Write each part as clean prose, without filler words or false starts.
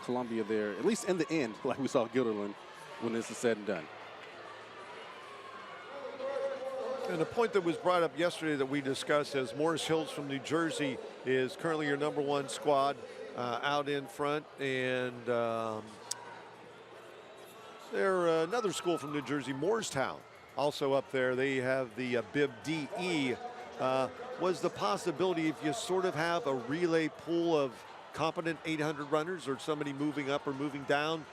Columbia there, at least in the end, like we saw Guilderland when this is said and done. And a point that was brought up yesterday that we discussed is Morris Hills from New Jersey is currently your #1 squad out in front. And they're another school from New Jersey, Moorestown, also up there. They have the bib DE. Was the possibility if you sort of have a relay pool of competent 800 runners or somebody moving up or moving down,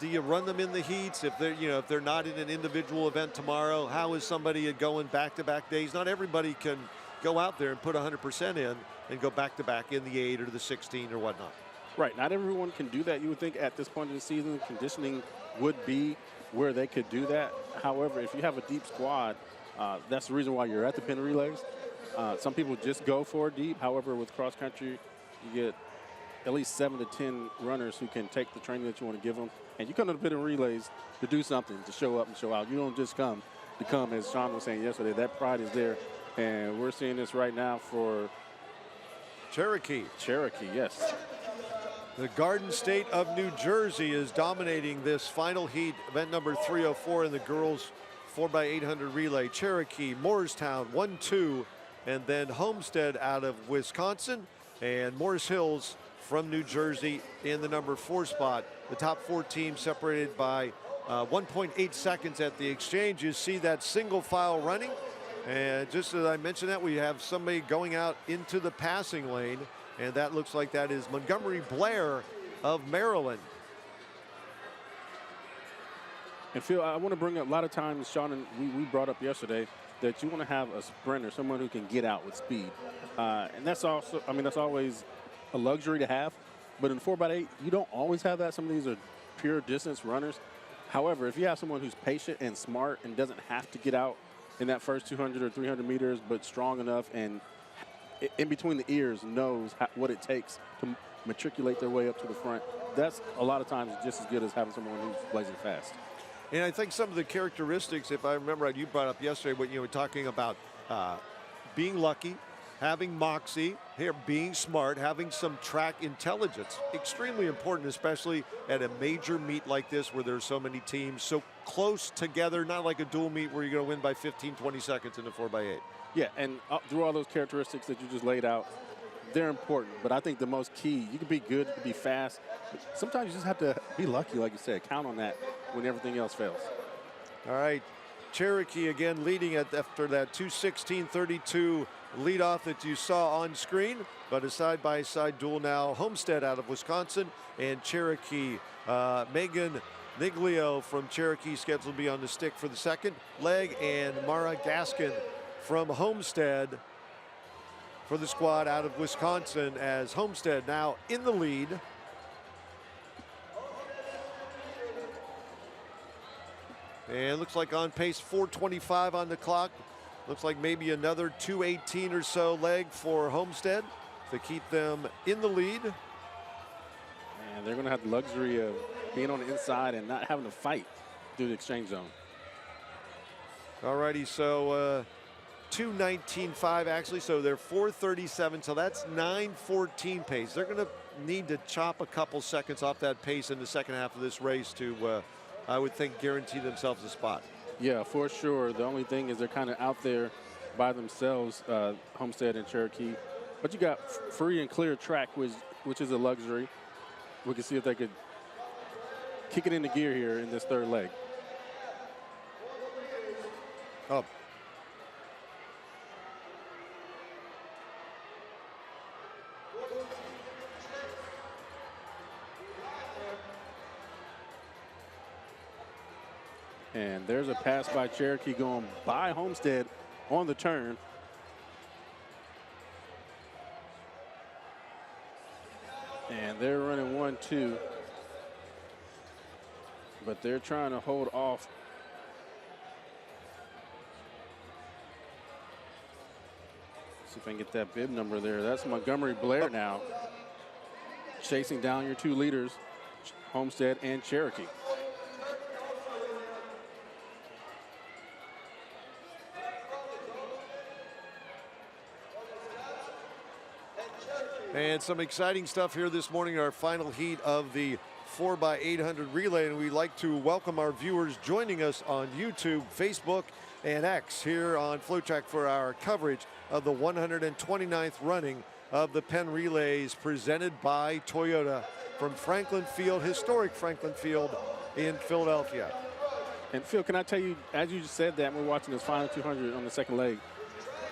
do you run them in the heats if they're, if they're not in an individual event tomorrow? How is somebody going back-to-back days? Not everybody can go out there and put 100% in and go back-to-back in the 8 or the 16 or whatnot. Right, not everyone can do that. You would think at this point in the season, conditioning would be where they could do that. However, if you have a deep squad, that's the reason why you're at the Penn Relays. Some people just go for deep. However, with cross-country, you get at least 7 to 10 runners who can take the training that you want to give them. And you come to the Penn Relays to do something, to show up and show out. You don't just come to come, as Sean was saying yesterday. That pride is there. And we're seeing this right now for Cherokee. Cherokee, yes. The Garden State of New Jersey is dominating this final heat, event number 304 in the girls 4x800 relay. Cherokee, Moorestown, 1-2, and then Homestead out of Wisconsin, and Morris Hills from New Jersey in the #4 spot. The top 4 teams separated by 1.8 seconds at the exchange. You see that single file running. And just as I mentioned that, we have somebody going out into the passing lane. And that looks like that is Montgomery Blair of Maryland. And Phil, I want to bring up a lot of times, Sean, and we brought up yesterday that you want to have a sprinter, someone who can get out with speed. And that's also, that's always a luxury to have. But in 4x8, you don't always have that. Some of these are pure distance runners. However, if you have someone who's patient and smart and doesn't have to get out in that first 200 or 300 meters, but strong enough and in between the ears knows what it takes to matriculate their way up to the front, that's a lot of times just as good as having someone who's blazing fast. And I think some of the characteristics, if I remember right, you brought up yesterday, what you were talking about being lucky, having moxie, here being smart, having some track intelligence. Extremely important, especially at a major meet like this where there's so many teams so close together, not like a dual meet where you're going to win by 15, 20 seconds in the 4x8. Yeah, and through all those characteristics that you just laid out, they're important. But I think the most key, you can be good, you can be fast, but sometimes you just have to be lucky, like you said, count on that when everything else fails. All right, Cherokee again leading after that 2:16.32 leadoff that you saw on screen, but a side-by-side duel now. Homestead out of Wisconsin and Cherokee. Megan Niglio from Cherokee scheduled to be on the stick for the second leg, and Mara Gaskin from Homestead for the squad out of Wisconsin, as Homestead now in the lead. And looks like on pace 4:25 on the clock. Looks like maybe another 2:18 or so leg for Homestead to keep them in the lead. And they're going to have the luxury of being on the inside and not having to fight through the exchange zone. All righty, so 2:19.5 actually, so they're 4:37, so that's 9:14 pace. They're going to need to chop a couple seconds off that pace in the second half of this race to, I would think, guarantee themselves a spot. Yeah, for sure. The only thing is they're kind of out there by themselves, Homestead and Cherokee. But you got free and clear track, which is a luxury. We can see if they could kick it into gear here in this third leg. Oh. And there's a pass by Cherokee going by Homestead on the turn. And they're running 1-2. But they're trying to hold off. See if I can get that bib number there. That's Montgomery Blair now, chasing down your two leaders, Homestead and Cherokee. And some exciting stuff here this morning, our final heat of the 4x800 relay, and we'd like to welcome our viewers joining us on YouTube, Facebook, and X here on FloTrack for our coverage of the 129th running of the Penn Relays presented by Toyota from Franklin Field, historic Franklin Field in Philadelphia. And Phil, can I tell you, as you just said that, we're watching this final 200 on the second leg.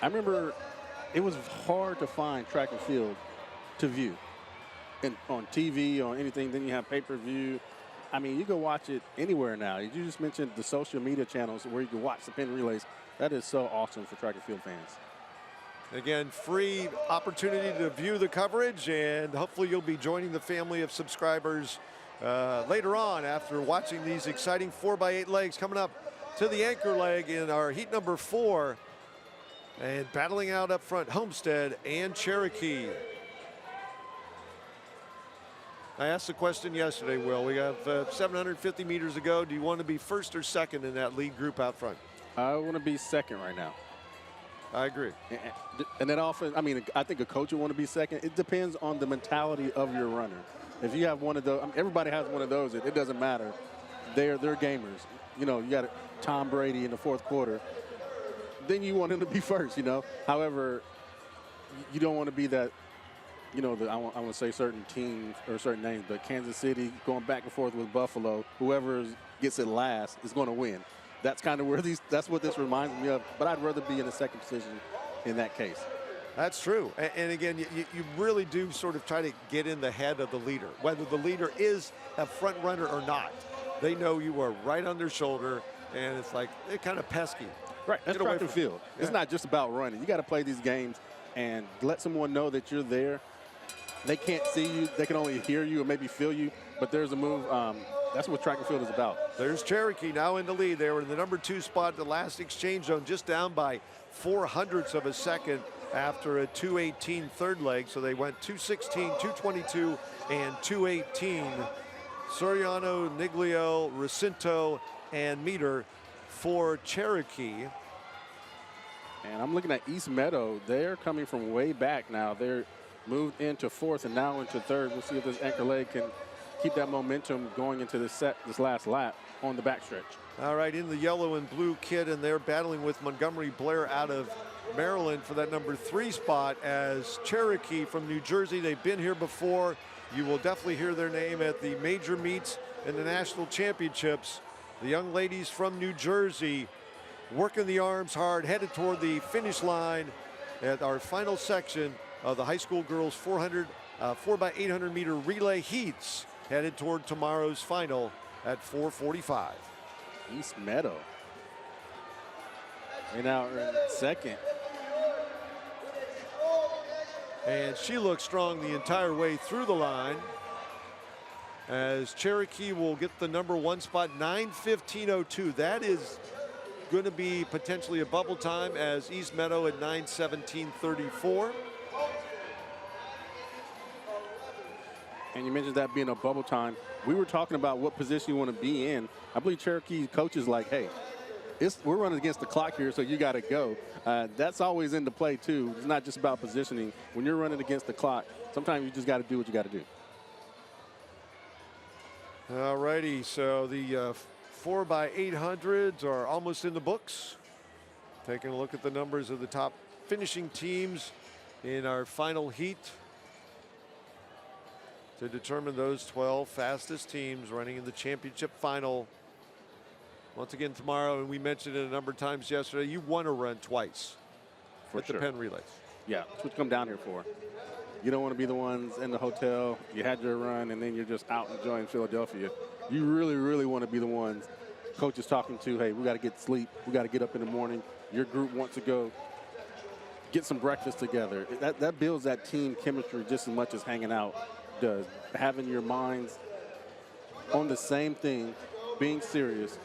I remember it was hard to find track and field to view. And on TV, on anything, then you have pay-per-view. I mean, you can watch it anywhere now. You just mentioned the social media channels where you can watch the Penn Relays. That is so awesome for track and field fans. Again, free opportunity to view the coverage, and hopefully you'll be joining the family of subscribers later on after watching these exciting 4x8 legs. Coming up to the anchor leg in our heat number 4, and battling out up front, Homestead and Cherokee. I asked the question yesterday, Will. We have 750 meters to go. Do you want to be first or second in that lead group out front? I want to be second right now. I agree. And that often, I mean, I think a coach would want to be second. It depends on the mentality of your runner. If you have one of those, I mean, everybody has one of those. It doesn't matter. They're gamers. You know, you got Tom Brady in the fourth quarter. Then you want him to be first, you know. However, you don't want to be that. You know, I want to say certain teams or certain names, but Kansas City going back and forth with Buffalo, whoever gets it last is going to win. That's kind of where that's what this reminds me of. But I'd rather be in the second position in that case. That's true. And again, you really do sort of try to get in the head of the leader, whether the leader is a front runner or not. They know you are right on their shoulder, and it's like they're kind of pesky. Right, that's track and field. Yeah. It's not just about running. You got to play these games and let someone know that you're there. They can't see you. They can only hear you or maybe feel you, but there's a move. That's what track and field is about. There's Cherokee now in the lead. They were in the number 2 spot, the last exchange zone, just down by 0.04 of a second after a 2:18 third leg. So they went 2:16, 2:22, and 2:18. Soriano, Niglio, Recinto, and Meter for Cherokee. And I'm looking at East Meadow. They're coming from way back now. They're moved into 4th and now into 3rd. We'll see if this anchor leg can keep that momentum going into this last lap on the backstretch. All right, in the yellow and blue kit, and they're battling with Montgomery Blair out of Maryland for that number 3 spot, as Cherokee from New Jersey. They've been here before. You will definitely hear their name at the major meets and the national championships. The young ladies from New Jersey working the arms hard, headed toward the finish line at our final section of the high school girls 4x800 meter relay heats, headed toward tomorrow's final at 4:45. East Meadow. They now are in second. And she looks strong the entire way through the line, as Cherokee will get the number 1 spot, 9:15.02. That is going to be potentially a bubble time, as East Meadow at 9:17.34. And you mentioned that being a bubble time. We were talking about what position you want to be in. I believe Cherokee coach is like, hey, we're running against the clock here, so you got to go. That's always into play, too. It's not just about positioning. When you're running against the clock, sometimes you just got to do what you got to do. All righty, so the 4x800s are almost in the books. Taking a look at the numbers of the top finishing teams in our final heat to determine those 12 fastest teams running in the championship final. Once again tomorrow, and we mentioned it a number of times yesterday, you want to run twice with the Penn Relays. Yeah, that's what you come down here for. You don't want to be the ones in the hotel, you had your run, and then you're just out enjoying Philadelphia. You really, really want to be the ones coach is talking to, hey, we got to get sleep, we got to get up in the morning. Your group wants to go get some breakfast together. That builds that team chemistry just as much as hanging out does. Having your minds on the same thing, being serious,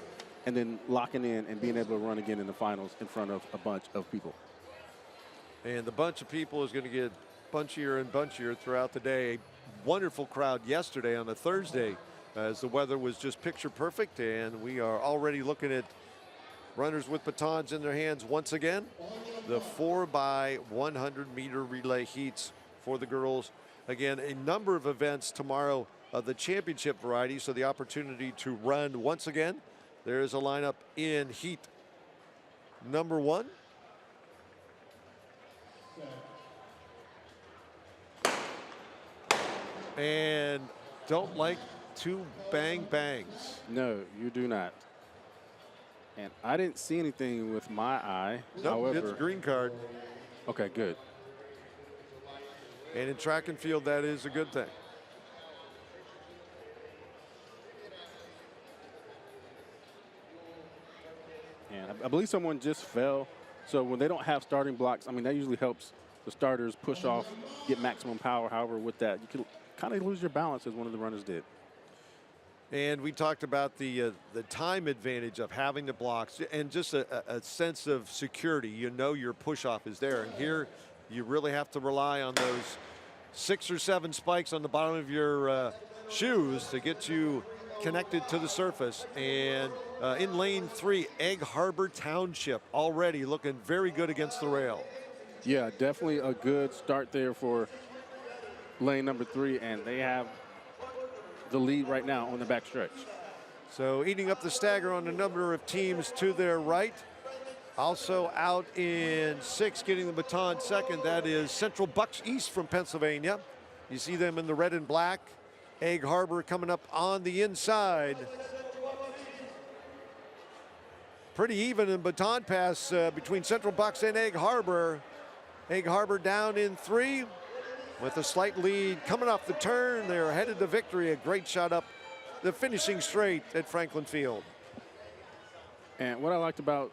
and then locking in and being able to run again in the finals in front of a bunch of people. And the bunch of people is going to get bunchier and bunchier throughout the day. Wonderful crowd yesterday on a Thursday, as the weather was just picture perfect, and we are already looking at runners with batons in their hands once again. The 4x100 meter relay heats for the girls. Again, a number of events tomorrow of the championship variety, so the opportunity to run once again. There's a lineup in heat number 1. And don't like 2 bang bangs. No, you do not. And I didn't see anything with my eye. No, However, it's a green card. okay, good. And in track and field, that is a good thing. And I believe someone just fell. So when they don't have starting blocks, I mean, that usually helps the starters push off, get maximum power. However, with that, you can kind of lose your balance, as one of the runners did. And we talked about the time advantage of having the blocks and just a sense of security. You know your push-off is there. And here you really have to rely on those 6 or 7 spikes on the bottom of your shoes to get you connected to the surface. And in lane 3, Egg Harbor Township already looking very good against the rail. Yeah, definitely a good start there for lane number 3, and they have the lead right now on the back stretch. So eating up the stagger on a number of teams to their right. Also out in 6, getting the baton second, that is Central Bucks East from Pennsylvania. You see them in the red and black. Egg Harbor coming up on the inside. Pretty even in baton pass between Central Bucks and Egg Harbor. Egg Harbor down in 3 with a slight lead coming off the turn. They're headed to victory. A great shot up the finishing straight at Franklin Field. And what I liked about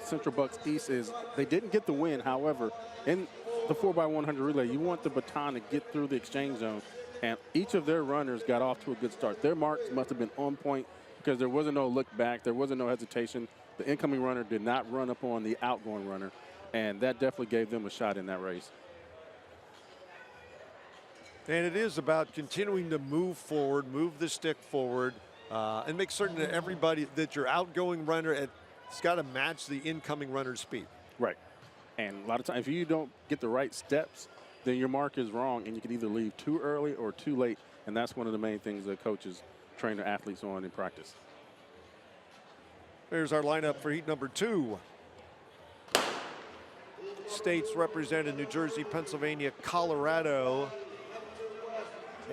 Central Bucks East is they didn't get the win. However, in the 4x100 relay, you want the baton to get through the exchange zone. And each of their runners got off to a good start. Their marks must have been on point because there wasn't no look back. There wasn't no hesitation. The incoming runner did not run up on the outgoing runner. And that definitely gave them a shot in that race. And it is about continuing to move forward, move the stick forward, and make certain that everybody, that your outgoing runner, it's got to match the incoming runner's speed. Right. And a lot of times, if you don't get the right steps, then your mark is wrong, and you can either leave too early or too late. And that's one of the main things that coaches train their athletes on in practice. There's our lineup for heat number 2. States represented: New Jersey, Pennsylvania, Colorado,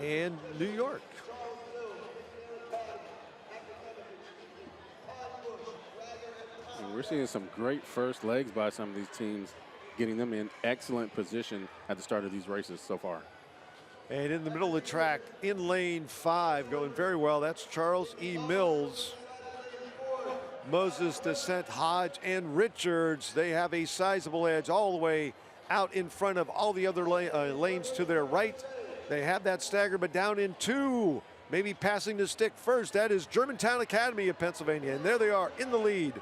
and New York. And we're seeing some great first legs by some of these teams, getting them in excellent position at the start of these races so far. And in the middle of the track, in lane 5, going very well, that's Charles E. Mills. Moses, Descent, Hodge, and Richards. They have a sizable edge all the way out in front of all the other lanes to their right. They have that stagger, but down in 2, maybe passing the stick first. That is Germantown Academy of Pennsylvania, and there they are in the lead.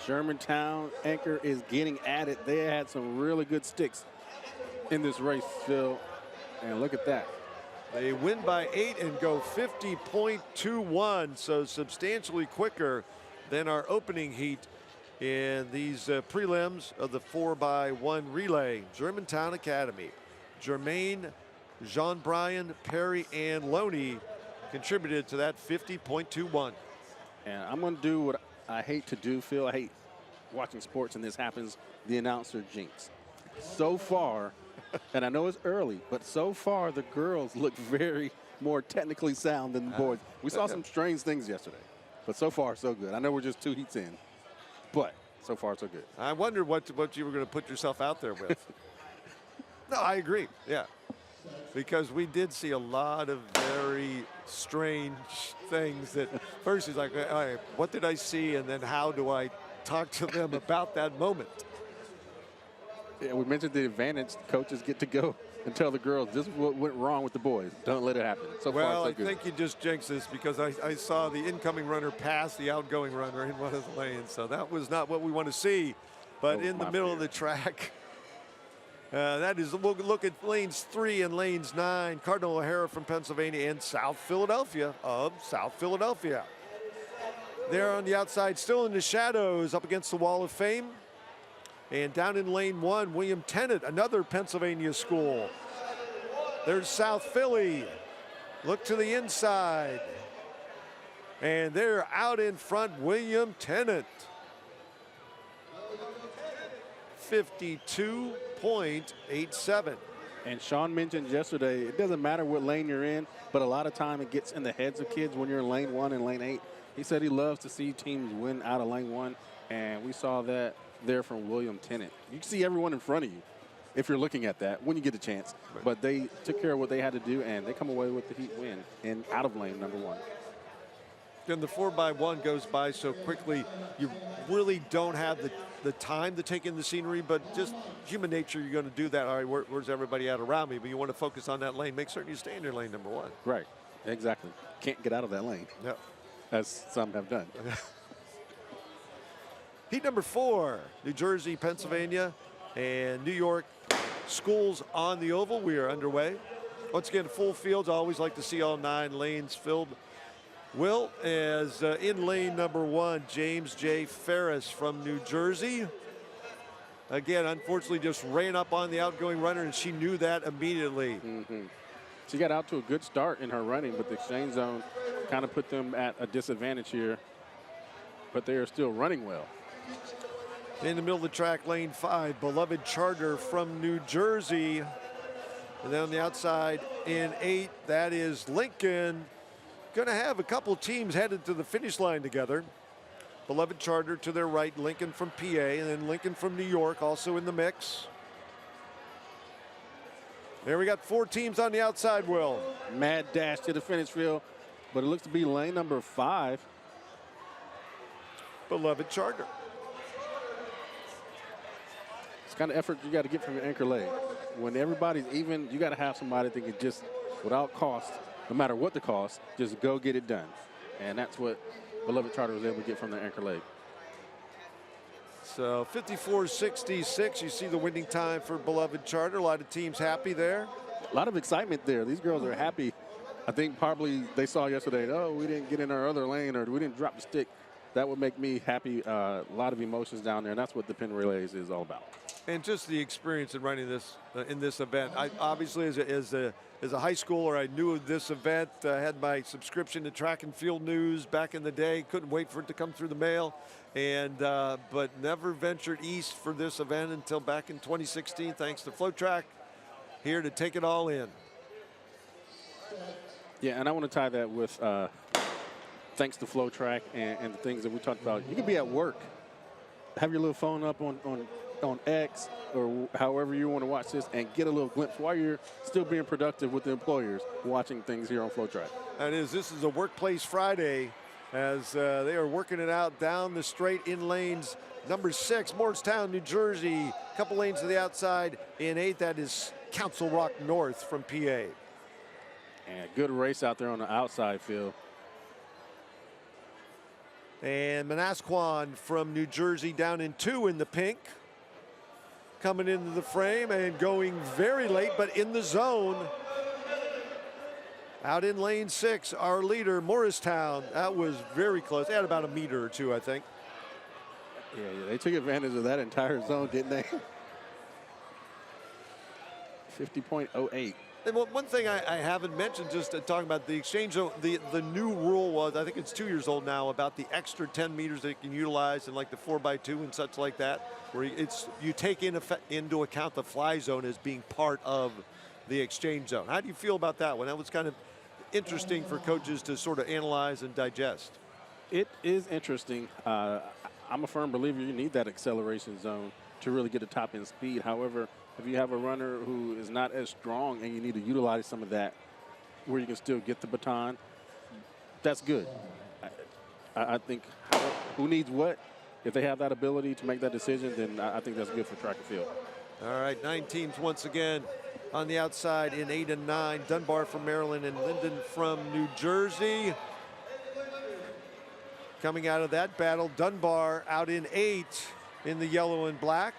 Germantown Anchor is getting at it. They had some really good sticks in this race, Phil, and look at that. They win by 8 and go 50.21, so substantially quicker than our opening heat in these prelims of the 4x1 relay. Germantown Academy. Jermaine, Jean-Brian, Perry, and Loney contributed to that 50.21. And I'm going to do what I hate to do, Phil. I hate watching sports, and this happens, the announcer jinx. So far, and I know it's early, but so far the girls look very more technically sound than the boys. We saw some strange things yesterday, but so far so good. I know we're just 2 heats in, but so far so good. I wondered what you were going to put yourself out there with. No, I agree, yeah. Because we did see a lot of very strange things that first he's like, all right, what did I see? And then how do I talk to them about that moment? Yeah, we mentioned the advantage coaches get to go and tell the girls this is what went wrong with the boys. Don't let it happen. So well, far, so I good. think you just jinxed this because I saw the incoming runner pass the outgoing runner in one of the lanes. So that was not what we want to see. But in the middle of the track, that is, we'll look at lanes 3 and lanes 9. Cardinal O'Hara from Pennsylvania and South Philadelphia of South Philadelphia. They're on the outside, still in the shadows, up against the Wall of Fame. And down in lane 1, William Tennant, another Pennsylvania school. There's South Philly. Look to the inside. And they're out in front, William Tennant. 52.87. And Sean mentioned yesterday, it doesn't matter what lane you're in, but a lot of time it gets in the heads of kids when you're in lane 1 and lane 8. He said he loves to see teams win out of lane 1, and we saw that there from William Tennant. You can see everyone in front of you if you're looking at that when you get a chance. But they took care of what they had to do, and they come away with the heat win and out of lane number 1. And the 4x1 goes by so quickly, you really don't have the time to take in the scenery, but just human nature, you're going to do that. All right, where's everybody at around me? But you want to focus on that lane. Make certain you stay in your lane number 1. Right, exactly. Can't get out of that lane, yep. As some have done. Heat number 4, New Jersey, Pennsylvania, and New York. Schools on the oval. We are underway. Once again, full fields. I always like to see all 9 lanes filled. Will, as in lane number 1, James J. Ferris from New Jersey. Again, unfortunately, just ran up on the outgoing runner, and she knew that immediately. She got out to a good start in her running, but the exchange zone kind of put them at a disadvantage here. But they are still running well. In the middle of the track, lane 5, Beloved Charter from New Jersey. And then on the outside in 8, that is Lincoln. Going to have a couple teams headed to the finish line together. Beloved Charter to their right, Lincoln from PA, and then Lincoln from New York also in the mix. There we got 4 teams on the outside, Will. Mad dash to the finish field, but it looks to be lane number 5. Beloved Charter. It's the kind of effort you got to get from your anchor leg. When everybody's even, you got to have somebody that can just, without cost, no matter what the cost, just go get it done. And that's what Beloved Charter was able to get from their anchor leg. So 54.66, you see the winning time for Beloved Charter. A lot of teams happy there. A lot of excitement there. These girls are happy. I think probably they saw yesterday, oh, we didn't get in our other lane or we didn't drop the stick. That would make me happy. A lot of emotions down there, and that's what the Penn Relays is all about. And just the experience in running this in this event. I obviously, as a high schooler, I knew of this event. I had my subscription to Track and Field News back in the day. Couldn't wait for it to come through the mail, and but never ventured east for this event until back in 2016. Thanks to FloTrack, here to take it all in. Yeah, and I want to tie that with thanks to FloTrack and the things that we talked about. You can be at work, have your little phone up on X or however you want to watch this, and get a little glimpse while you're still being productive with the employers watching things here on FloTrack. This is a Workplace Friday as they are working it out down the straight in lanes. Number 6, Morristown, New Jersey. A couple lanes to the outside. In 8, that is Council Rock North from PA. And good race out there on the outside field. And Manasquan from New Jersey down in 2 in the pink. Coming into the frame and going very late, but in the zone. Out in lane 6, our leader, Morristown. That was very close. They had about a meter or 2, I think. Yeah, they took advantage of that entire zone, didn't they? 50.08. And one thing I haven't mentioned, just talking about the exchange zone, the new rule was, I think it's 2 years old now, about the extra 10 meters that you can utilize in like the 4x2 and such like that, where you take into account the fly zone as being part of the exchange zone. How do you feel about that one? That was kind of interesting for coaches to sort of analyze and digest. It is interesting. I'm a firm believer you need that acceleration zone to really get the top end speed. However, if you have a runner who is not as strong and you need to utilize some of that where you can still get the baton, that's good. I think who needs what? If they have that ability to make that decision, then I think that's good for track and field. All right, 9 teams once again on the outside in 8 and 9. Dunbar from Maryland and Linden from New Jersey. Coming out of that battle, Dunbar out in 8 in the yellow and black.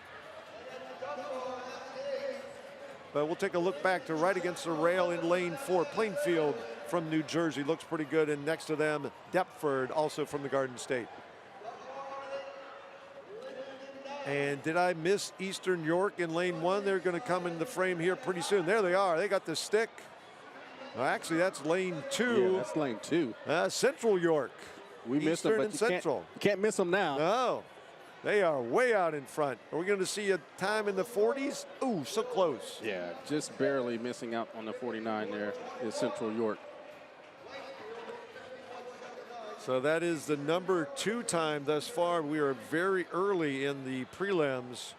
But we'll take a look back to right against the rail in lane 4. Plainfield from New Jersey looks pretty good. And next to them, Deptford, also from the Garden State. And did I miss Eastern York in lane 1? They're going to come in the frame here pretty soon. There they are. They got the stick. Well, actually, that's lane 2. Yeah, that's lane 2. Central York. We missed them, Eastern but and you Central. can't miss them now. No, they are way out in front. Are we going to see a time in the 40s? Ooh, so close. Yeah, just barely missing out on the 49 there is Central York. So that is the number 2 time thus far. We are very early in the prelims.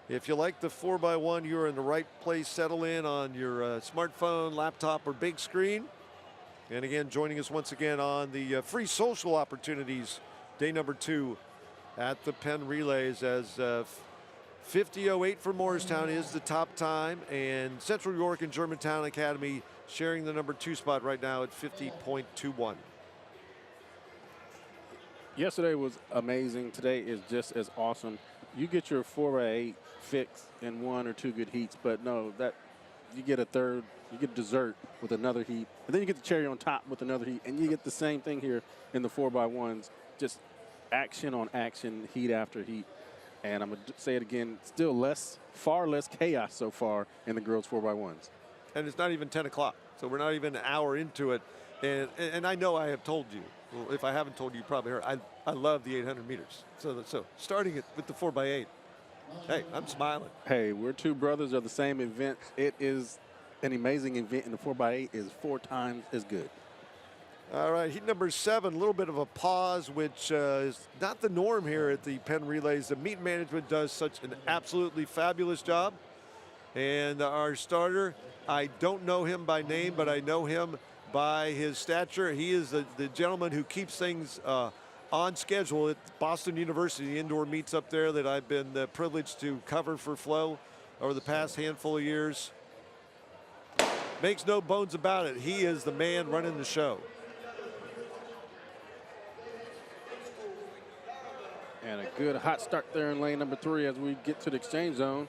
If you like the 4x1, you're in the right place. Settle in on your smartphone, laptop, or big screen. And again, joining us once again on the free social opportunities, day number 2 at the Penn Relays, as 50:08 for Morristown is the top time, and Central York and Germantown Academy sharing the number 2 spot right now at 50.21. Yesterday was amazing. Today is just as awesome. You get your 4x8 fix in 1 or 2 good heats, but no, that you get a third, you get dessert with another heat, and then you get the cherry on top with another heat, and you get the same thing here in the 4x1s, just action on action, heat after heat. And I'm going to say it again, still far less chaos so far in the girls 4x1s. And it's not even 10 o'clock, so we're not even an hour into it. And I know I have told you, well, if I haven't told you, you probably heard, I love the 800 meters. So starting it with the 4x8, hey, I'm smiling. Hey, we're 2 brothers of the same event. It is an amazing event, and the 4x8 is 4 times as good. All right, heat number 7, a little bit of a pause, which is not the norm here at the Penn Relays. The meet management does such an absolutely fabulous job. And our starter, I don't know him by name, but I know him by his stature. He is the gentleman who keeps things on schedule at Boston University indoor meets up there that I've been privileged to cover for Flo over the past handful of years. Makes no bones about it. He is the man running the show. And a good hot start there in lane number 3 as we get to the exchange zone.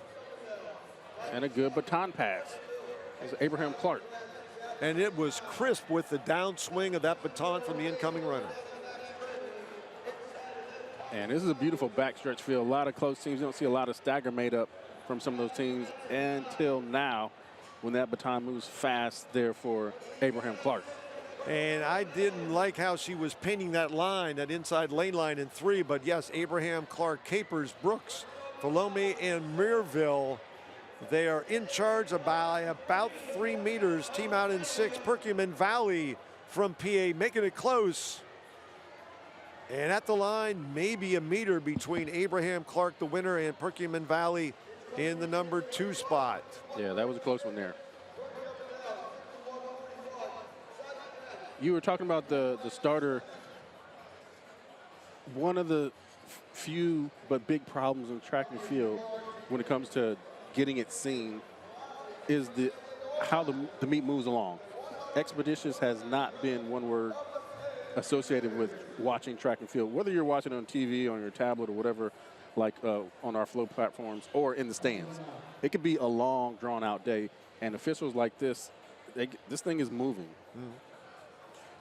And a good baton pass. It's Abraham Clark. And it was crisp with the downswing of that baton from the incoming runner. And this is a beautiful backstretch field. A lot of close teams. You don't see a lot of stagger made up from some of those teams until now, when that baton moves fast there for Abraham Clark. And I didn't like how she was painting that line, that inside lane line in 3. But yes, Abraham Clark, Capers, Brooks, Falome, and Meerville, they are in charge by about 3 meters. Team out in 6. Perkiomen Valley from PA making it close. And at the line, maybe a meter between Abraham Clark, the winner, and Perkiomen Valley in the number 2 spot. Yeah, that was a close one there. You were talking about the starter. One of the few but big problems in track and field when it comes to getting it seen is how the meet moves along. Expeditious has not been one word associated with watching track and field, whether you're watching it on TV, on your tablet, or whatever, like on our Flo platforms or in the stands. It could be a long, drawn-out day, and officials like this, this thing is moving. Mm.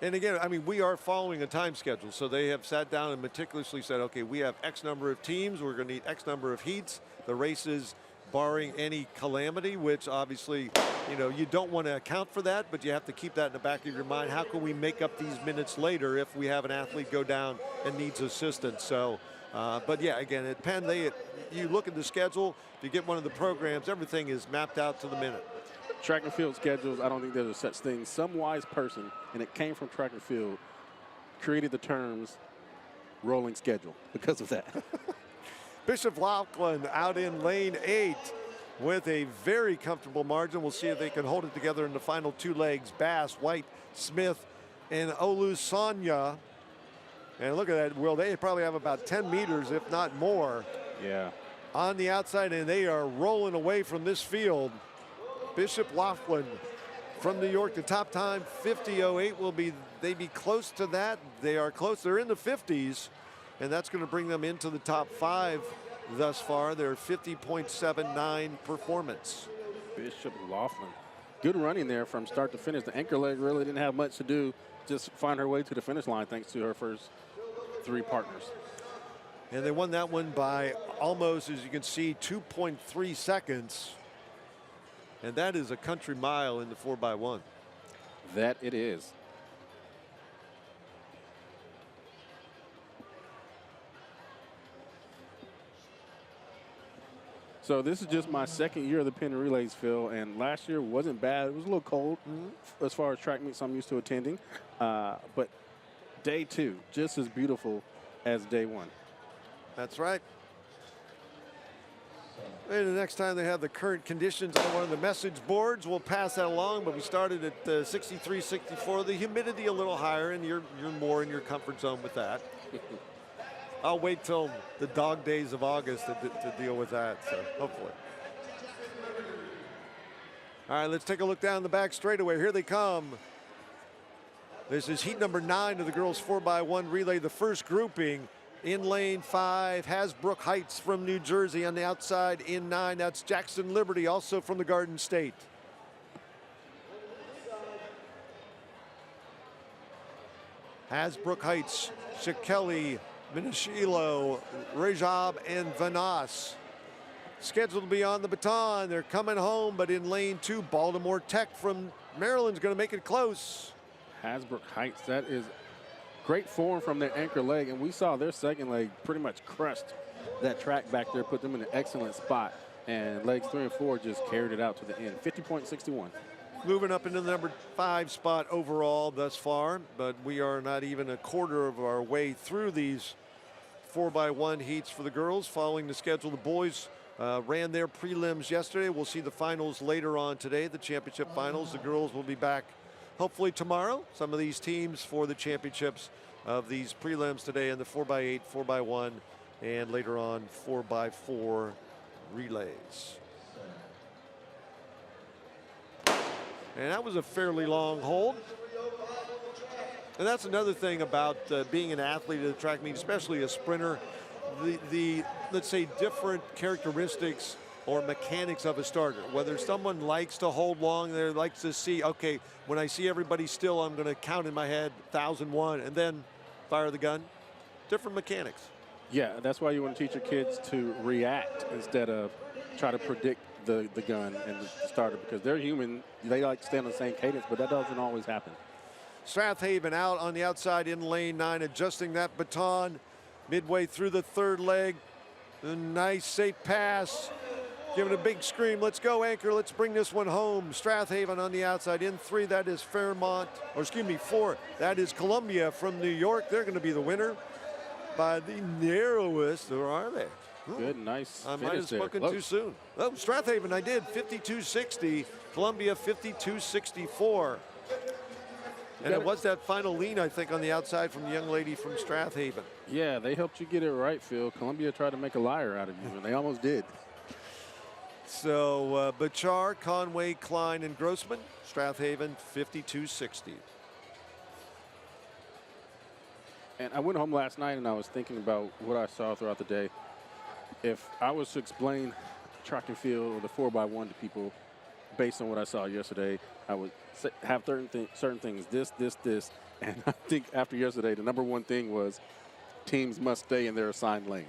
And again, I mean, we are following a time schedule, so they have sat down and meticulously said, okay, we have X number of teams, we're going to need X number of heats. The races, barring any calamity, which obviously, you know, you don't want to account for that, but you have to keep that in the back of your mind. How can we make up these minutes later if we have an athlete go down and needs assistance? So, but yeah, again, at Penn, you look at the schedule, if you get one of the programs, everything is mapped out to the minute. Track and field schedules, I don't think there's a such thing. Some wise person, and it came from track and field, created the terms rolling schedule because of that. Bishop Laughlin out in lane 8 with a very comfortable margin. We'll see if they can hold it together in the final 2 legs. Bass, White, Smith, and Olusanya. And look at that, Will. They probably have about 10 meters, if not more, yeah, on the outside, and they are rolling away from this field. Bishop Laughlin from New York, the top time 50:08 will be, they be close to that. They are close, they're in the 50s, and that's going to bring them into the top 5 thus far. Their 50.79 performance. Bishop Laughlin, good running there from start to finish. The anchor leg really didn't have much to do, just find her way to the finish line thanks to her first 3 partners. And they won that one by almost, as you can see, 2.3 seconds. And that is a country mile in the 4x1. That it is. So this is just my second year of the Penn Relays, Phil, and last year wasn't bad. It was a little cold as far as track meets I'm used to attending, but day two, just as beautiful as day one. That's right. And the next time they have the current conditions on one of the message boards, we'll pass that along. But we started at 63, 64. The humidity a little higher, and you're more in your comfort zone with that. I'll wait till the dog days of August to deal with that, so hopefully. All right, let's take a look down the back straightaway. Here they come. This is heat number 9 of the girls 4x1 relay. The first grouping in lane 5, Hasbrook Heights from New Jersey. On the outside in 9, that's Jackson Liberty, also from the Garden State. Hasbrook Heights, Shikeli, Minishilo, Rajab, and Vanas. Scheduled to be on the baton. They're coming home, but in lane 2, Baltimore Tech from Maryland's going to make it close. Hasbrook Heights, that is great form from their anchor leg, and we saw their second leg pretty much crushed that track back there, put them in an excellent spot, and legs 3 and 4 just carried it out to the end. 50.61. Moving up into the number 5 spot overall thus far, but we are not even a quarter of our way through these 4x1 heats for the girls. Following the schedule, the boys ran their prelims yesterday. We'll see the finals later on today, the championship finals. The girls will be back hopefully tomorrow. Some of these teams for the championships of these prelims today in the 4x8, 4x1, and later on 4x4 relays. And that was a fairly long hold. And that's another thing about being an athlete at a track meet, especially a sprinter. The let's say different characteristics or mechanics of a starter. Whether someone likes to hold long, they likes to see, okay, when I see everybody still, I'm going to count in my head 1,001 and then fire the gun. Different mechanics. Yeah, that's why you want to teach your kids to react instead of try to predict the gun and the starter, because they're human. They like to stay on the same cadence, but that doesn't always happen. Strathaven out on the outside in lane 9, adjusting that baton midway through the third leg. A nice safe pass, giving a big scream. Let's go, anchor. Let's bring this one home. Strathaven on the outside in 3. That is Fairmont, or excuse me, 4. That is Columbia from New York. They're going to be the winner by the narrowest, or are they? Good, nice. I might have spoken too soon. Oh, Strathaven, I did. 52.60. Columbia 52.64. And it was that final lean, I think, on the outside from the young lady from Strathaven. Yeah, they helped you get it right, Phil. Columbia tried to make a liar out of you, and they almost did. So Bachar, Conway, Klein, and Grossman. Strathaven 52.60. And I went home last night and I was thinking about what I saw throughout the day. If I was to explain track and field or the 4x1 to people based on what I saw yesterday, I would have certain things, this. And I think after yesterday, the number one thing was teams must stay in their assigned lanes.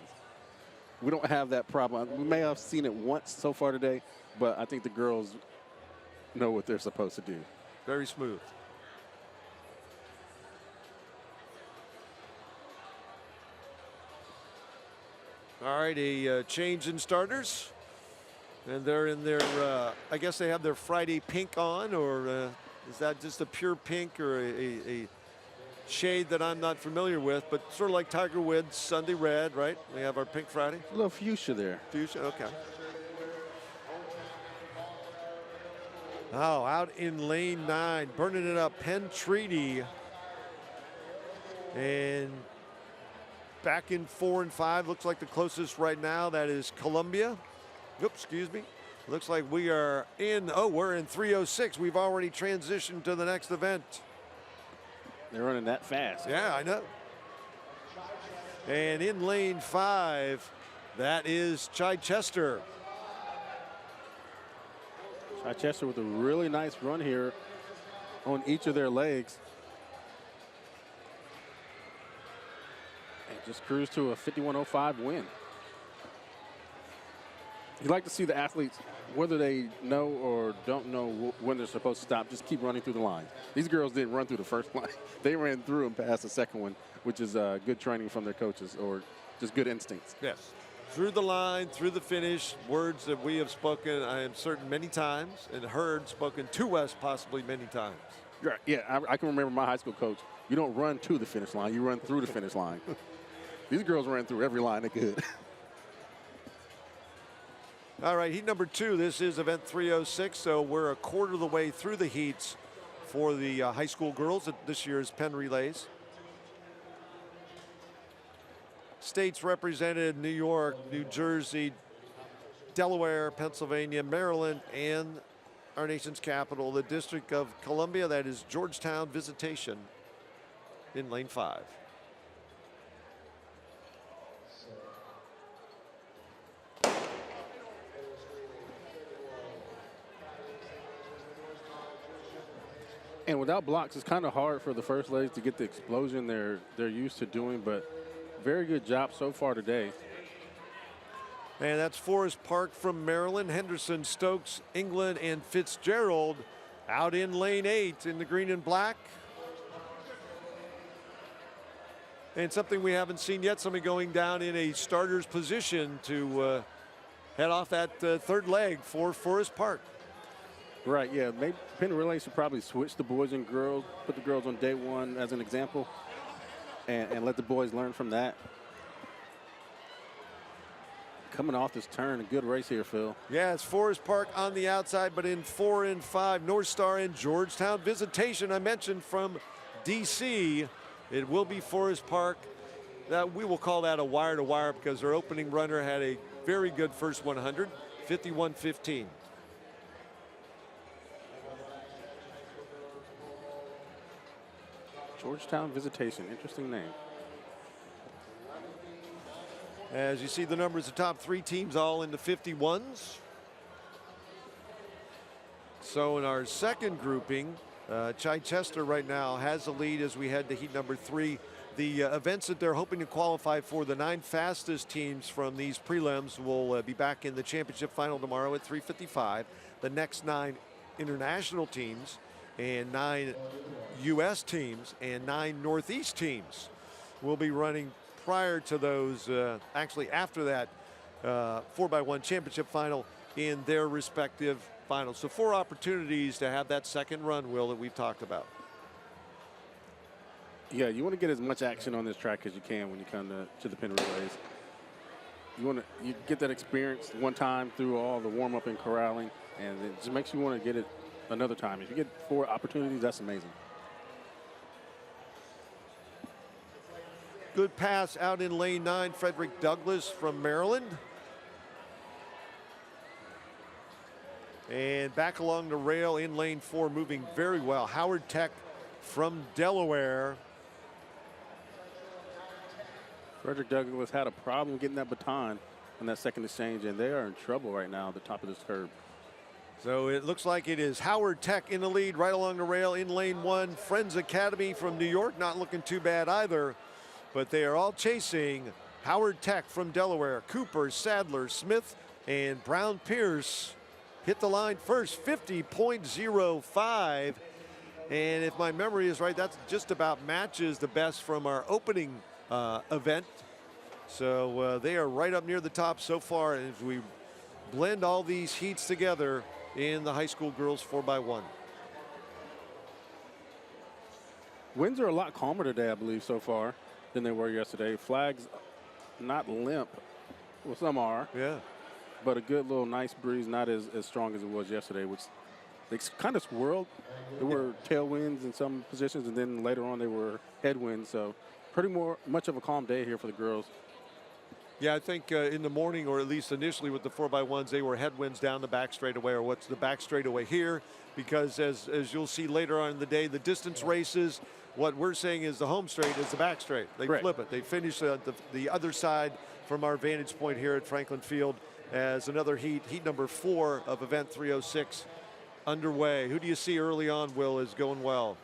We don't have that problem. We may have seen it once so far today, but I think the girls know what they're supposed to do. Very smooth. All right, a change in starters. And they're in their, I guess they have their Friday pink on, or is that just a pure pink or a shade that I'm not familiar with, but sort of like Tiger Woods Sunday red, right? We have our pink Friday. A little fuchsia there. Fuchsia, okay. Oh, out in lane 9, burning it up, Penn Treaty. And back in 4 and 5, looks like the closest right now, that is Columbia. Oops, excuse me. Looks like we are in, we're in 3:06. We've already transitioned to the next event. They're running that fast. Yeah, I know. And in lane 5, that is Chichester. Chichester with a really nice run here on each of their legs. And just cruised to a 51.05 win. You like to see the athletes, whether they know or don't know when they're supposed to stop, just keep running through the line. These girls didn't run through the first line. They ran through and passed the second one, which is good training from their coaches or just good instincts. Yes. Through the line, through the finish, words that we have spoken, I am certain, many times, and heard spoken to us possibly many times. Right. Yeah, I can remember my high school coach. You don't run to the finish line, you run through the finish line. These girls ran through every line they could. All right, heat number 2. This is event 306, so we're a quarter of the way through the heats for the high school girls at this year's Penn Relays. States represented: New York, New Jersey, Delaware, Pennsylvania, Maryland, and our nation's capital, the District of Columbia. That is Georgetown Visitation in lane 5. And without blocks, it's kind of hard for the first legs to get the explosion they're used to doing, but very good job so far today. And that's Forest Park from Maryland, Henderson, Stokes, England, and Fitzgerald out in lane 8 in the green and black. And something we haven't seen yet, somebody going down in a starter's position to head off that third leg for Forest Park. Right, yeah. Maybe Penn Relays should probably switch the boys and girls, put the girls on day 1 as an example, and let the boys learn from that. Coming off this turn, a good race here, Phil. Yeah, it's Forest Park on the outside, but in 4 and 5, North Star and Georgetown Visitation. I mentioned from DC, it will be Forest Park. We will call that a wire-to-wire because their opening runner had a very good first 100, 51.15. Georgetown Visitation, interesting name. As you see the numbers, the top 3 teams all in the 51s. So in our second grouping, Chichester right now has the lead as we head to heat number 3. The events that they're hoping to qualify for, the 9 fastest teams from these prelims will be back in the championship final tomorrow at 3:55. The next 9 international teams and 9 U.S. teams and 9 Northeast teams will be running prior to those, actually after that 4x1 championship final in their respective finals. So 4 opportunities to have that second run, Will, that we've talked about. Yeah, you want to get as much action on this track as you can when you come to the Penn Relays. You get that experience one time through all the warm-up and corralling, and it just makes you want to get it another time. If you get 4 opportunities, that's amazing. Good pass out in lane 9, Frederick Douglass from Maryland. And back along the rail in lane 4, moving very well, Howard Tech from Delaware. Frederick Douglass had a problem getting that baton on that second exchange, and they are in trouble right now at the top of this curve. So it looks like it is Howard Tech in the lead right along the rail in lane 1. Friends Academy from New York not looking too bad either, but they are all chasing Howard Tech from Delaware. Cooper, Sadler, Smith, and Brown Pierce hit the line first, 50.05. And if my memory is right, that's just about matches the best from our opening event. So they are right up near the top so far as we blend all these heats together in the high school girls 4x1. Winds are a lot calmer today, I believe, so far than they were yesterday. Flags not limp. Well, some are. Yeah. But a good little nice breeze, not as strong as it was yesterday, which they kind of swirled. There were tailwinds in some positions, and then later on they were headwinds. So pretty much of a calm day here for the girls. Yeah, I think in the morning, or at least initially with the 4x1s, they were headwinds down the back straightaway, or what's the back straightaway here, because as you'll see later on in the day, the distance races, what we're saying is the home straight is the back straight. They flip it. They finish the other side from our vantage point here at Franklin Field as another heat number 4 of event 306 underway. Who do you see early on, Will, is going well?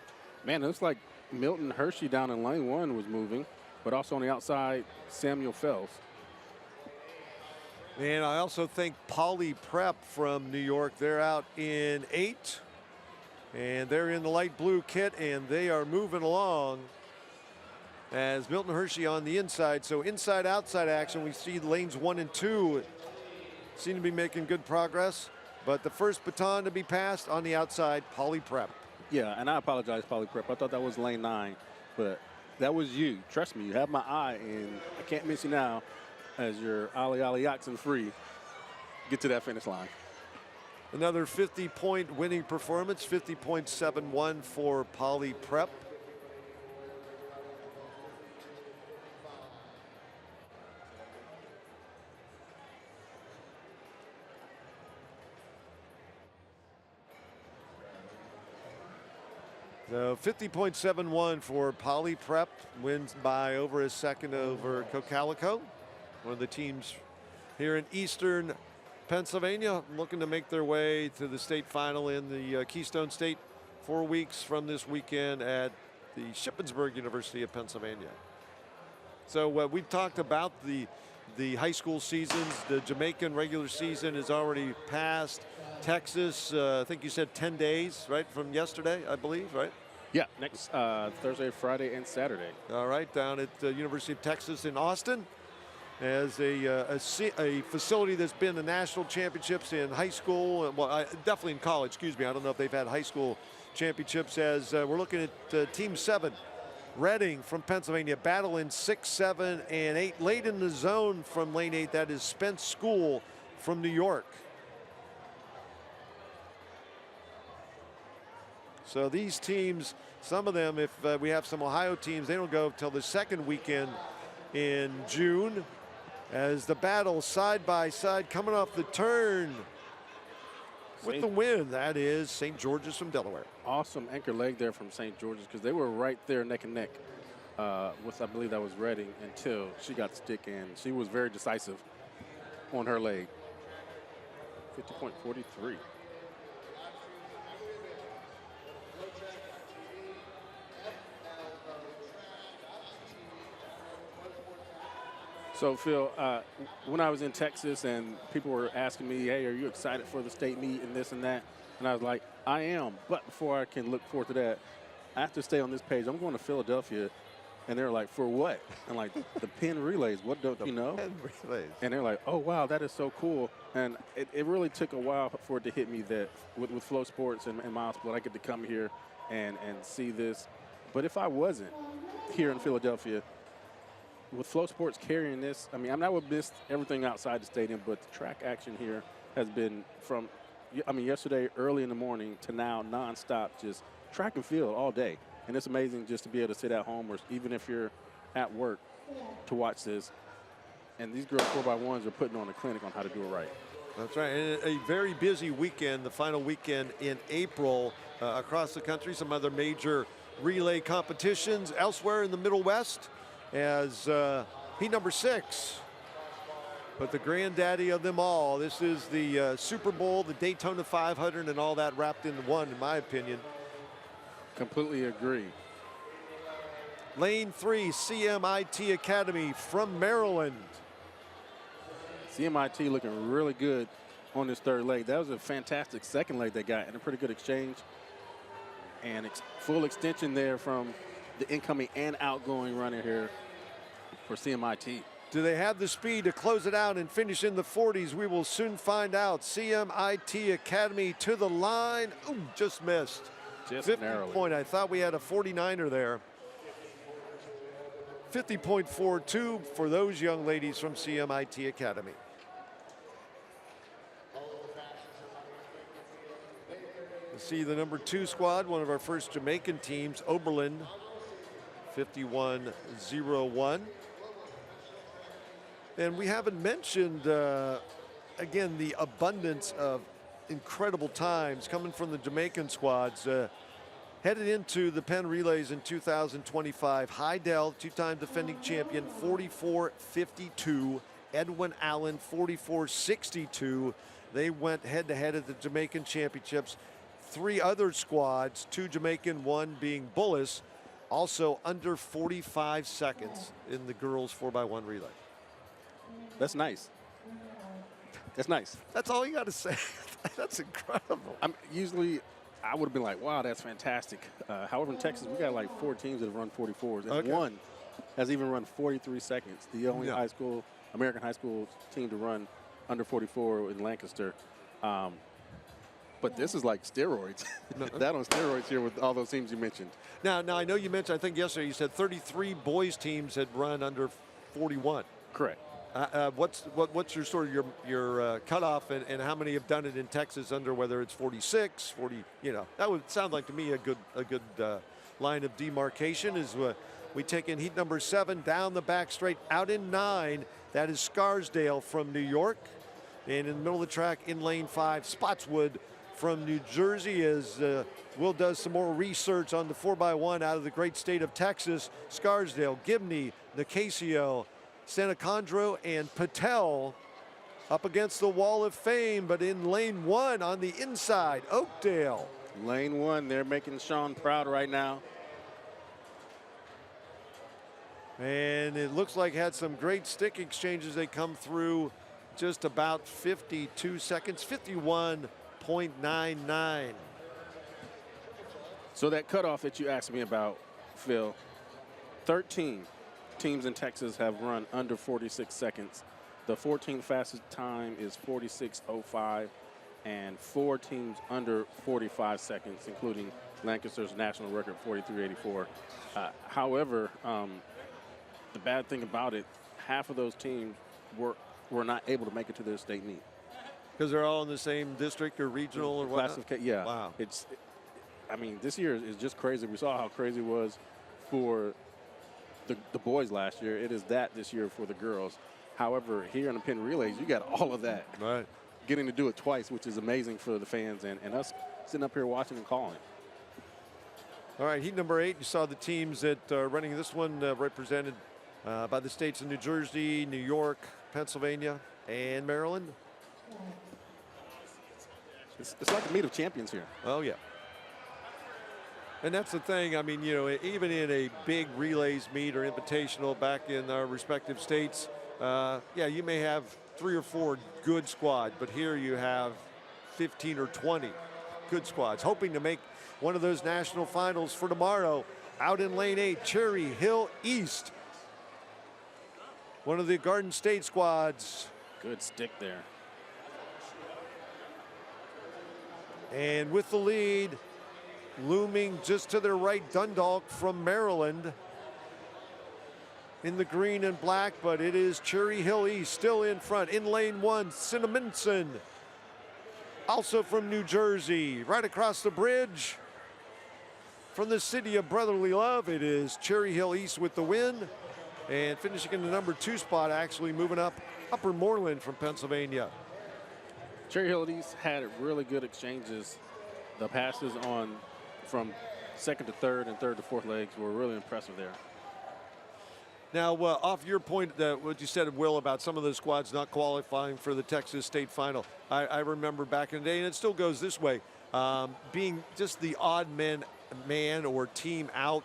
Man, it looks like Milton Hershey down in lane 1 was moving, but also on the outside, Samuel Fells. And I also think Poly Prep from New York. They're out in 8. And they're in the light blue kit, and they are moving along as Milton Hershey on the inside. So inside-outside action, we see lanes 1 and 2 seem to be making good progress. But the first baton to be passed on the outside, Poly Prep. Yeah, and I apologize, Poly Prep. I thought that was lane 9, but that was you. Trust me, you have my eye, and I can't miss you now as your Ollie oxen free. Get to that finish line. Another 50-point winning performance, 50.71 for Poly Prep. So 50.71 for Poly Prep, wins by over a second over Cocalico, one of the teams here in Eastern Pennsylvania, looking to make their way to the state final in the Keystone State 4 weeks from this weekend at the Shippensburg University of Pennsylvania. So we've talked about the high school seasons. The Jamaican regular season is already passed. Texas, I think you said 10 days, right, from yesterday, I believe, right? Yeah, next Thursday, Friday, and Saturday. All right, down at the University of Texas in Austin, as a facility that's been the national championships in high school, well, definitely in college, excuse me. I don't know if they've had high school championships, as we're looking at Team 7. Reading from Pennsylvania, battle in 6, 7, and 8. Late in the zone from lane 8, that is Spence School from New York. So these teams, some of them, if we have some Ohio teams, they don't go till the second weekend in June, as the battle side by side coming off the turn with the win. That is St. George's from Delaware. Awesome anchor leg there from St. George's, because they were right there neck and neck with, I believe that was Reading, until she got stick in. She was very decisive on her leg. 50.43. So, Phil, when I was in Texas and people were asking me, hey, are you excited for the state meet and this and that? And I was like, I am. But before I can look forward to that, I have to stay on this page. I'm going to Philadelphia. And they're like, for what? I'm like, the Penn Relays. What don't you know? Penn Relays. And they're like, oh, wow, that is so cool. And it really took a while for it to hit me that with Flow Sports and Milesport, I get to come here and see this. But if I wasn't here in Philadelphia, with Flow Sports carrying this, I mean, I would miss everything outside the stadium, but the track action here has been from, I mean, yesterday early in the morning to now nonstop, just track and field all day. And it's amazing just to be able to sit at home, or even if you're at work, to watch this. And these girls 4x1s are putting on a clinic on how to do it right. That's right. And a very busy weekend, the final weekend in April across the country. Some other major relay competitions elsewhere in the Middle West, as heat number 6. But the granddaddy of them all, this is the Super Bowl, the Daytona 500, and all that wrapped into one, in my opinion. Completely agree. Lane 3, CMIT Academy from Maryland. CMIT looking really good on this third leg. That was a fantastic second leg they got, and a pretty good exchange. And full extension there from the incoming and outgoing runner here for CMIT. Do they have the speed to close it out and finish in the 40s? We will soon find out. CMIT Academy to the line. Ooh, just missed. Just 50 narrowly. point. I thought we had a 49er there. 50.42 for those young ladies from CMIT Academy. You see the number 2 squad, one of our first Jamaican teams, Oberlin, 51.01. And we haven't mentioned, again, the abundance of incredible times coming from the Jamaican squads. Headed into the Penn Relays in 2025, Heidel, 2-time defending champion, 44.52. Edwin Allen, 44.62. They went head-to-head at the Jamaican championships. 3 other squads, 2 Jamaican, 1 being Bullis, also under 45 seconds in the girls 4x1 relay. That's nice. It's nice. That's all you got to say. That's incredible. Usually, I would have been like, wow, that's fantastic. However, in Texas, we got like 4 teams that have run 44s, and one has even run 43 seconds. The only American high school team to run under 44 in Lancaster. But this is like steroids. That on steroids here with all those teams you mentioned. Now I know you mentioned, I think yesterday you said 33 boys teams had run under 41. Correct. What's your sort of your cutoff, and how many have done it in Texas under, whether it's 46, 40? That would sound like to me a good line of demarcation. Is we take in heat number 7 down the back straight, out in 9. That is Scarsdale from New York, and in the middle of the track in lane 5, Spotswood from New Jersey, as Will does some more research on the 4x1 out of the great state of Texas. Scarsdale, Gibney, Nicasio, Sanacondro, and Patel up against the wall of fame, but in lane 1 on the inside, Oakdale. Lane 1, they're making Sean proud right now. And it looks like had some great stick exchanges. They come through just about 52 seconds, 51.99. So that cutoff that you asked me about, Phil, 13 teams in Texas have run under 46 seconds. The 14th fastest time is 46.05, and 4 teams under 45 seconds, including Lancaster's national record, 43.84. However, the bad thing about it, half of those teams were not able to make it to their state meet. Because they're all in the same district or regional or whatnot? Yeah. Wow. This year is just crazy. We saw how crazy it was for the boys last year. It is that this year for the girls. However, here in the Penn Relays, you got all of that. Right. Getting to do it twice, which is amazing for the fans and us sitting up here watching and calling. All right, heat number 8, you saw the teams that are running this one represented by the states of New Jersey, New York, Pennsylvania, and Maryland. It's like the meet of champions here. Oh, yeah. And that's the thing. I mean, even in a big relays meet or invitational back in our respective states, you may have 3 or 4 good squads, but here you have 15 or 20 good squads, hoping to make one of those national finals for tomorrow. Out in lane 8, Cherry Hill East, one of the Garden State squads. Good stick there. And with the lead, looming just to their right, Dundalk from Maryland in the green and black, but it is Cherry Hill East still in front. In lane 1, Cinnaminson, also from New Jersey, right across the bridge from the city of brotherly love. It is Cherry Hill East with the win, and finishing in the number 2 spot, actually moving up, Upper Moreland from Pennsylvania. Cherry Hill East had really good exchanges. The passes from 2nd to 3rd and 3rd to 4th legs were really impressive there. Now, off your point, what you said, Will, about some of the squads not qualifying for the Texas State Final, I remember back in the day, and it still goes this way, being just the odd man or team out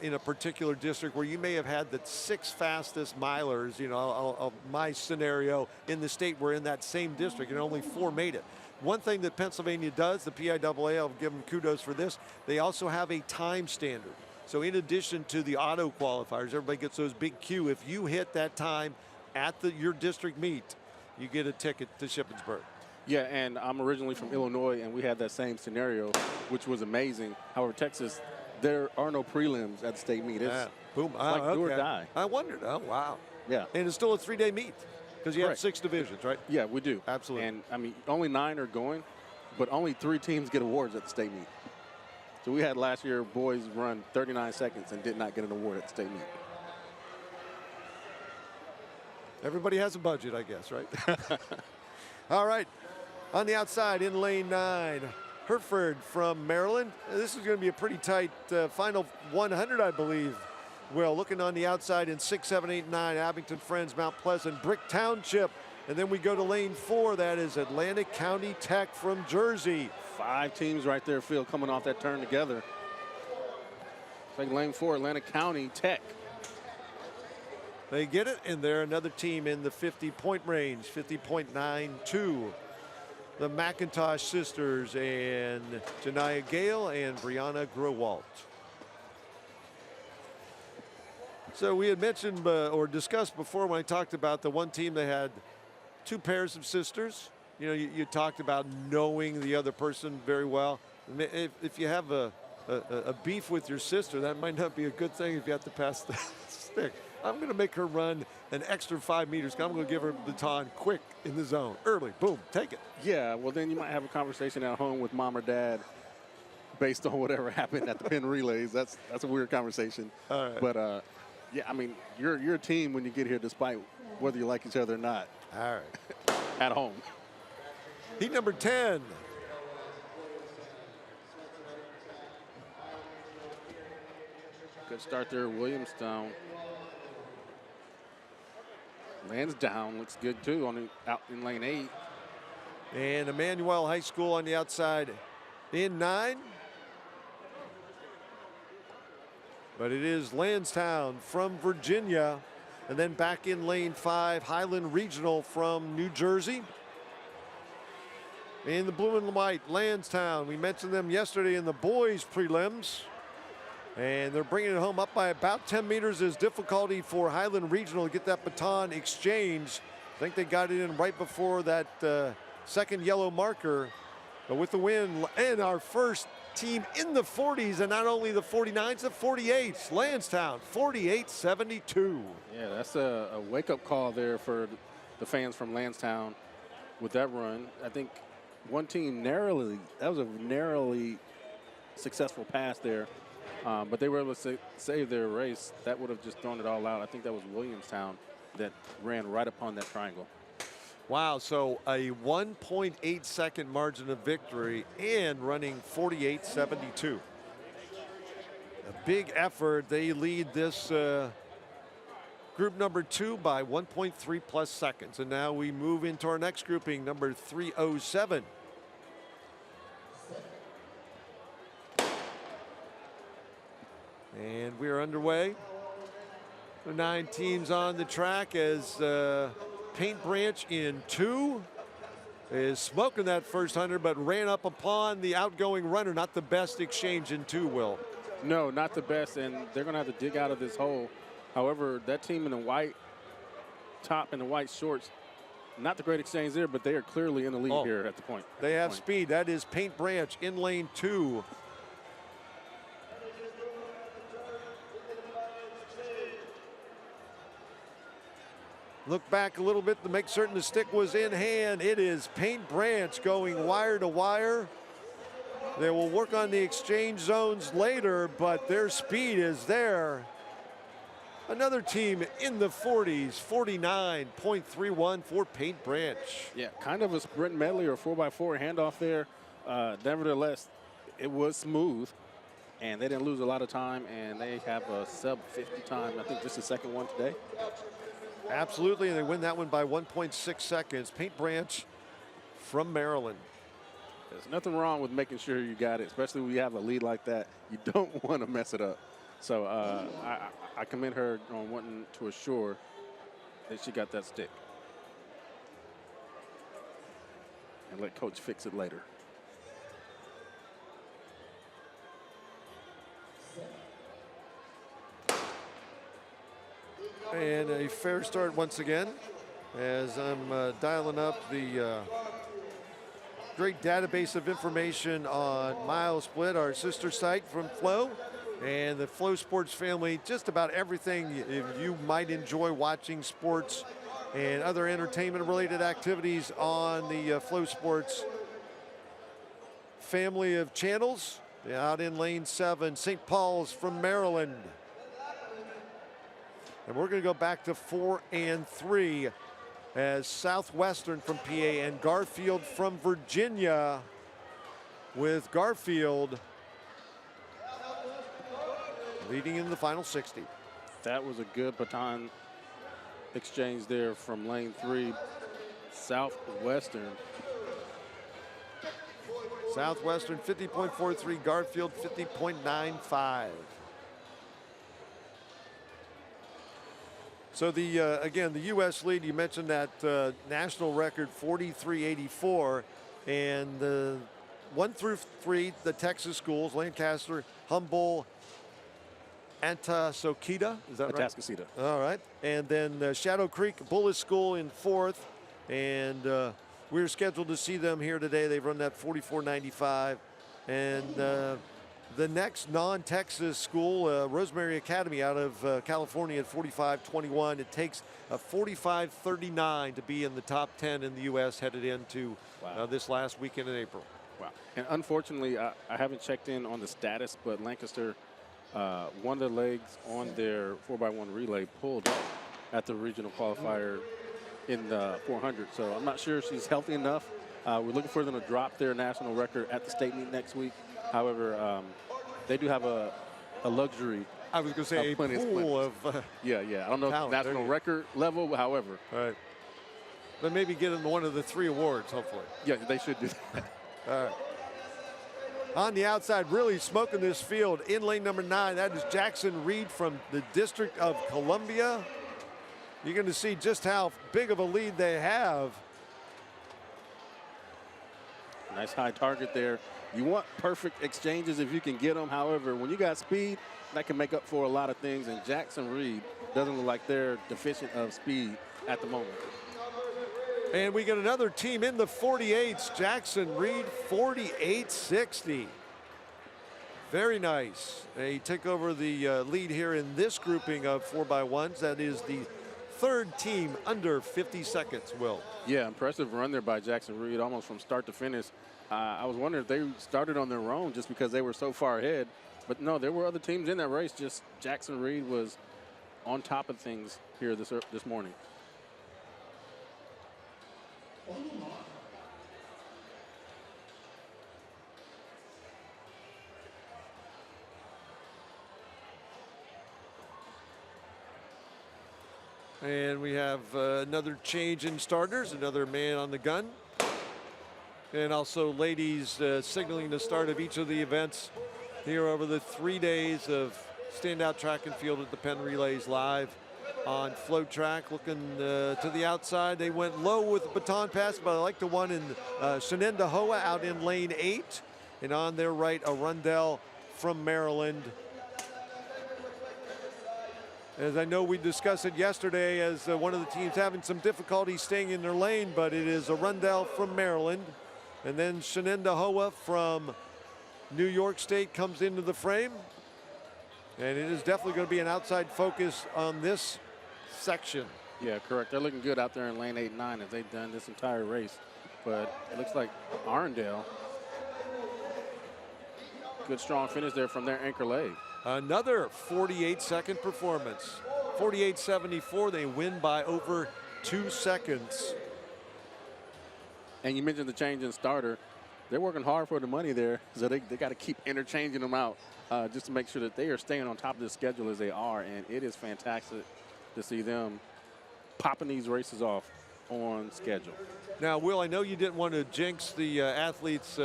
in a particular district where you may have had the 6 fastest milers, my scenario in the state were in that same district, and only 4 made it. One thing that Pennsylvania does, the PIAA, I'll give them kudos for this, they also have a time standard. So in addition to the auto qualifiers, everybody gets those big Q. If you hit that time at your district meet, you get a ticket to Shippensburg. Yeah, and I'm originally from Illinois, and we had that same scenario, which was amazing. However, Texas, there are no prelims at the state meet. It's boom, like do or die. I wondered. Oh, wow. Yeah. And it's still a 3-day meet because you have 6 divisions, right? Yeah, we do. Absolutely. And, only 9 are going, but only 3 teams get awards at the state meet. So we had last year boys run 39 seconds and did not get an award at the state meet. Everybody has a budget, I guess, right? All right. On the outside in lane 9, Hereford from Maryland. This is going to be a pretty tight final 100, I believe. Well, looking on the outside in 6, 7, 8, 9, Abington Friends, Mount Pleasant, Brick Township. And then we go to lane 4. That is Atlantic County Tech from Jersey. 5 teams right there, Phil, coming off that turn together. It's like lane 4, Atlantic County Tech. They get it, and they're another team in the 50-point range, 50.92. The McIntosh sisters and Janiyah Gale and Brianna Growalt. So we had mentioned or discussed before when I talked about the one team that had 2 pairs of sisters. You know, you talked about knowing the other person very well. If you have a beef with your sister, that might not be a good thing if you have to pass the stick. I'm going to make her run an extra 5 meters. I'm going to give her the baton quick in the zone, early, boom, take it. Yeah, well, then you might have a conversation at home with mom or dad based on whatever happened at the Penn Relays. That's a weird conversation. All right. But, yeah, I mean, you're a team when you get here despite whether you like each other or not. All right. At home. Heat number 10. Good start there, Williamstown. Lansdowne looks good too out in lane 8. And Emmanuel High School on the outside in 9. But it is Lansdowne from Virginia. And then back in lane 5, Highland Regional from New Jersey. In the blue and white, Lansdowne. We mentioned them yesterday in the boys prelims. And they're bringing it home up by about 10 meters. Is difficulty for Highland Regional to get that baton exchange. I think they got it in right before that second yellow marker. But with the win, and our first team in the 40s, and not only the 49s, the 48s. Lansdowne, 48-72. Yeah, that's a wake-up call there for the fans from Lansdowne with that run. I think one team that was a narrowly successful pass there. But they were able to save their race. That would have just thrown it all out. I think that was Williamstown that ran right upon that triangle. Wow, so a 1.8 second margin of victory and running 48-72. A big effort. They lead this group number 2 by 1.3 plus seconds. And now we move into our next grouping, number 307. And we are underway. The 9 teams on the track as Paint Branch in 2 is smoking that first 100, but ran up upon the outgoing runner. Not the best exchange in 2, Will. No, not the best, and they're going to have to dig out of this hole. However, that team in the white top and the white shorts, not the great exchange there, but they are clearly in the lead here at the point. They have speed. That is Paint Branch in lane 2. Look back a little bit to make certain the stick was in hand. It is Paint Branch going wire to wire. They will work on the exchange zones later, but their speed is there. Another team in the 40s, 49.31 for Paint Branch. Yeah, kind of a sprint medley or 4x4 handoff there. Nevertheless, it was smooth, and they didn't lose a lot of time, and they have a sub-50 time. I think this is the second one today. Absolutely, and they win that one by 1.6 seconds. Paint Branch from Maryland. There's nothing wrong with making sure you got it, especially when you have a lead like that. You don't want to mess it up. So I commend her on wanting to assure that she got that stick. And let Coach fix it later. And a fair start once again as I'm dialing up the great database of information on Mile Split, our sister site from Flo, and the Flo Sports family. Just about everything you might enjoy watching sports and other entertainment related activities on the Flo Sports family of channels. Out in lane 7, St. Paul's from Maryland. And we're going to go back to 4 and 3 as Southwestern from PA and Garfield from Virginia, with Garfield leading in the final 60. That was a good baton exchange there from lane 3, Southwestern. Southwestern 50.43, Garfield 50.95. So the again, the U.S. lead, you mentioned that national record 43.84, and the 1 through 3, the Texas schools, Lancaster, Humboldt, Atascocita, is that right? Atascocita. All right. And then Shadow Creek Bullis School in 4th. And we're scheduled to see them here today. They've run that 44.95. And the next non-Texas school, Rosemary Academy out of California at 45.21. It takes a 45.39 to be in the top 10 in the U.S. headed into this last weekend in April. Wow. And unfortunately, I haven't checked in on the status, but Lancaster, one of the legs on their 4x1 relay pulled up at the regional qualifier in the 400. So I'm not sure if she's healthy enough. We're looking for them to drop their national record at the state meet next week. However, they do have a luxury. I was going to say a pool of yeah. I don't know if national record level, however. All right. But maybe get them one of the 3 awards, hopefully. Yeah, they should do that. All right. On the outside, really smoking this field in lane number 9. That is Jackson Reed from the District of Columbia. You're going to see just how big of a lead they have. Nice high target there. You want perfect exchanges if you can get them. However, when you got speed, that can make up for a lot of things. And Jackson Reed doesn't look like they're deficient of speed at the moment. And we get another team in the 48s. Jackson Reed, 48.60. Very nice. He took over the lead here in this grouping of 4x1s. That is the 3rd team under 50 seconds, Will. Yeah, impressive run there by Jackson Reed, almost from start to finish. I was wondering if they started on their own just because they were so far ahead. But no, there were other teams in that race. Just Jackson Reed was on top of things here this morning. And we have another change in starters, another man on the gun. And also ladies signaling the start of each of the events here over the 3 days of standout track and field at the Penn Relays live on FloTrack. Looking to the outside, they went low with the baton pass, but I like the one in Shenendahoa out in lane 8. And on their right, a Rundell from Maryland. As I know we discussed it yesterday as one of the teams having some difficulty staying in their lane, but it is a Rundell from Maryland. And then Shenendahoa from New York State comes into the frame. And it is definitely going to be an outside focus on this section. Yeah, correct. They're looking good out there in lane 8 and 9 as they've done this entire race. But it looks like Arndale, good strong finish there from their anchor leg. Another 48-second performance. 48.74, they win by over 2 seconds. And you mentioned the change in starter. They're working hard for the money there, so they got to keep interchanging them out just to make sure that they are staying on top of the schedule as they are. And it is fantastic to see them popping these races off on schedule. Now, Will, I know you didn't want to jinx the athletes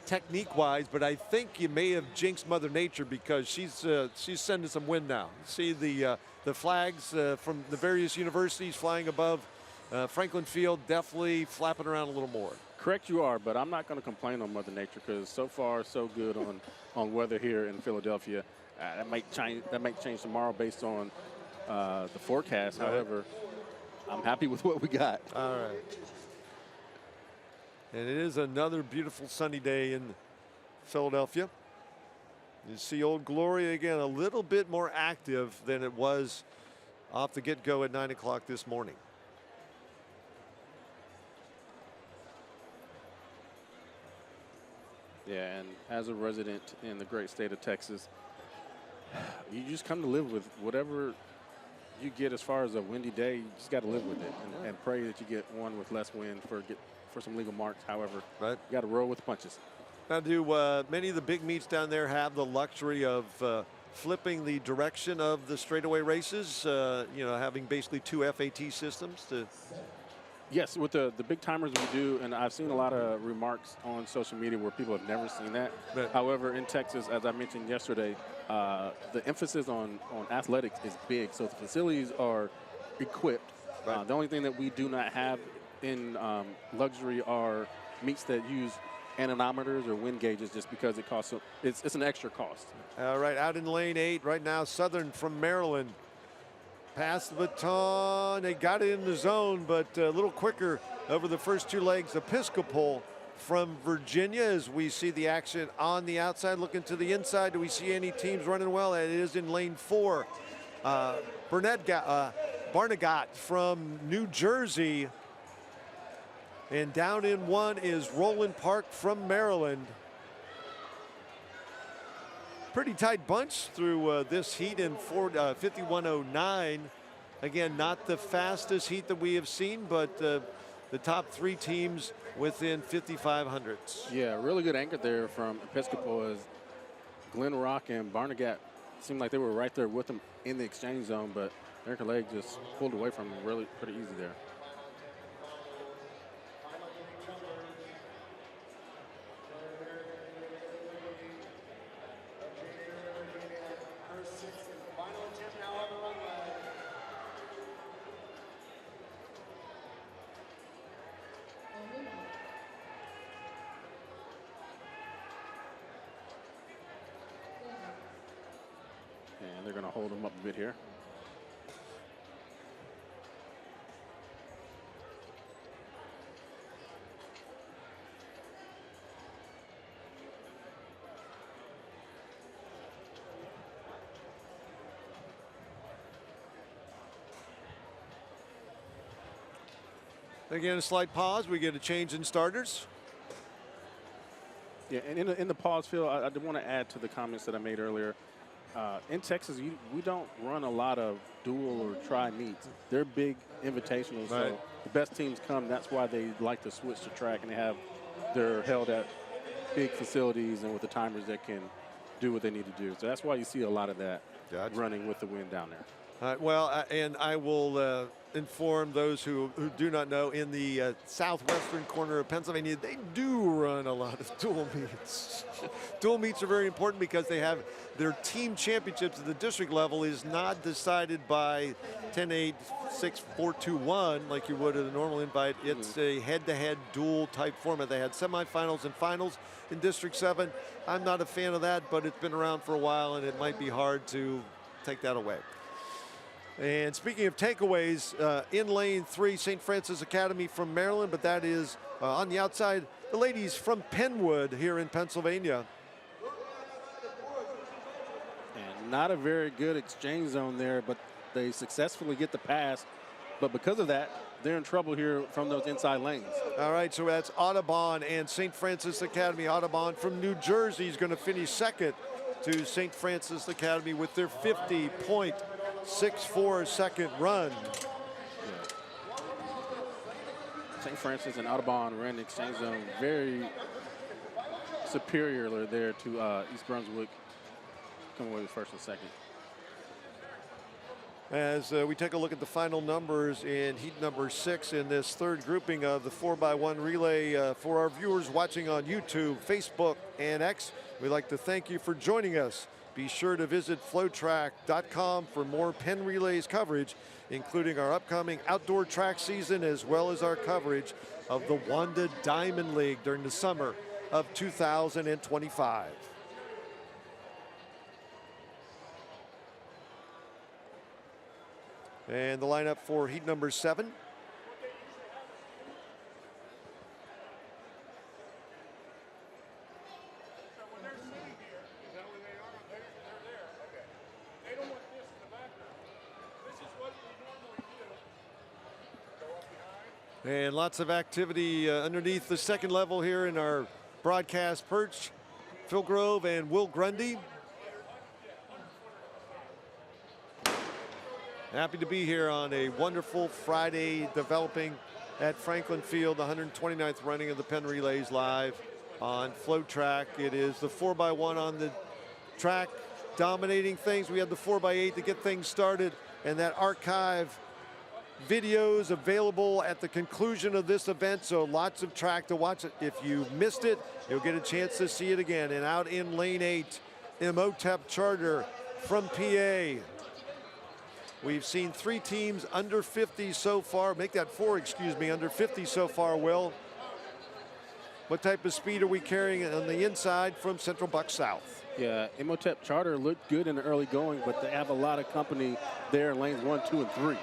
technique-wise, but I think you may have jinxed Mother Nature because she's sending some wind now. See the flags from the various universities flying above Franklin Field, definitely flapping around a little more. Correct you are, but I'm not going to complain on Mother Nature because so far so good on weather here in Philadelphia. That might change tomorrow based on the forecast. However, I'm happy with what we got. All right. And it is another beautiful sunny day in Philadelphia. You see Old Glory again a little bit more active than it was off the get-go at 9 o'clock this morning. Yeah, and as a resident in the great state of Texas, you just come to live with whatever you get as far as a windy day. You just got to live with it and pray that you get one with less wind for some legal marks. However, you got to roll with the punches. Now, do many of the big meets down there have the luxury of flipping the direction of the straightaway races? You know, having basically 2 FAT systems to. Yes, with the big timers we do, and I've seen a lot of remarks on social media where people have never seen that. But- However, in Texas, as I mentioned yesterday, the emphasis on athletics is big. So the facilities are equipped. Right. The only thing that we do not have in luxury are meets that use anemometers or wind gauges, just because it costs. It's an extra cost. All right, out in lane 8 right now, Southern from Maryland. Pass the baton. They got it in the zone, but a little quicker over the first 2 legs. Episcopal from Virginia, as we see the action on the outside. Looking to the inside. Do we see any teams running well? It is in lane 4. Barnegat from New Jersey. And down in 1 is Roland Park from Maryland. Pretty tight bunch through this heat in 51:09. Again, not the fastest heat that we have seen, but the top 3 teams within 5,500s. Yeah, really good anchor there from Episcopal, as Glen Rock and Barnegat seemed like they were right there with them in the exchange zone, but Erica Lake just pulled away from them really pretty easy there. And they're going to hold them up a bit here. Again, a slight pause. We get a change in starters. Yeah, and in the pause, Phil, I did want to add to the comments that I made earlier. In Texas, we don't run a lot of dual or tri meets. They're big invitationals, Right. so the best teams come. That's why they like to switch to track, and they're held at big facilities and with the timers that can do what they need to do. So that's why you see a lot of that Gotcha. running with the wind down there. And I will inform those who do not know, in the southwestern corner of Pennsylvania, they do run a lot of dual meets. Dual meets are very important because they have their team championships at the district level is not decided by 10-8, 6, 4, 2, 1 like you would at a normal invite. It's a head-to-head dual type format. They had semifinals and finals in District 7. I'm not a fan of that, but it's been around for a while, and it might be hard to take that away. And speaking of takeaways, in lane 3, St. Francis Academy from Maryland, but that is on the outside, the ladies from Penwood here in Pennsylvania. And not a very good exchange zone there, but they successfully get the pass. But because of that, they're in trouble here from those inside lanes. All right, so that's Audubon and St. Francis Academy. Audubon from New Jersey is going to finish second to St. Francis Academy with their 50.64 second run. St. Francis and Audubon ran the exchange zone very superior there to East Brunswick, coming away with first and second. As we take a look at the final numbers in heat number 6 in this third grouping of the 4x1 relay. For our viewers watching on YouTube, Facebook, and X, we'd like to thank you for joining us. Be sure to visit FloTrack.com for more Penn Relays coverage, including our upcoming outdoor track season, as well as our coverage of the Wanda Diamond League during the summer of 2025. And the lineup for heat number 7. And lots of activity underneath the second level here in our broadcast perch. Phil Grove and Will Grundy. Happy to be here on a wonderful Friday developing at Franklin Field, the 129th running of the Penn Relays live on FloTrack. It is the 4x1 on the track dominating things. We had the 4x8 to get things started, and that archive videos available at the conclusion of this event, so lots of track to watch. If you missed it, you'll get a chance to see it again. And out in lane 8, Imhotep Charter from PA. We've seen 3 teams under 50 so far. Make that 4, excuse me, under 50 so far, Will. What type of speed are we carrying on the inside from Central Buck South? Yeah, Imhotep Charter looked good in the early going, but they have a lot of company there in lanes 1, 2, and 3.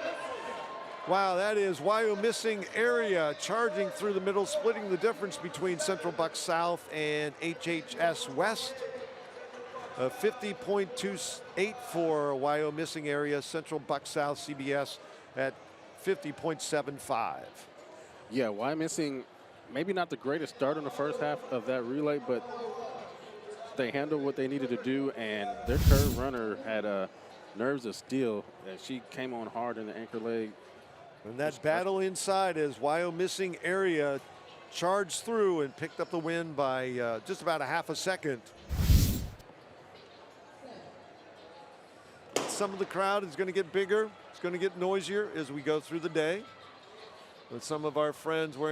Wow, that is Wyomissing area charging through the middle, splitting the difference between Central Buck South and HHS West. 50.28 for Wyomissing area, Central Buck South CBS at 50.75. Yeah, Wyomissing, maybe not the greatest start in the first half of that relay, but they handled what they needed to do, and their third runner had nerves of steel. She came on hard in the anchor leg. And that battle inside as Wyomissing area charged through and picked up the win by just about a half a second. Some of the crowd is going to get bigger. It's going to get noisier as we go through the day, with some of our friends wearing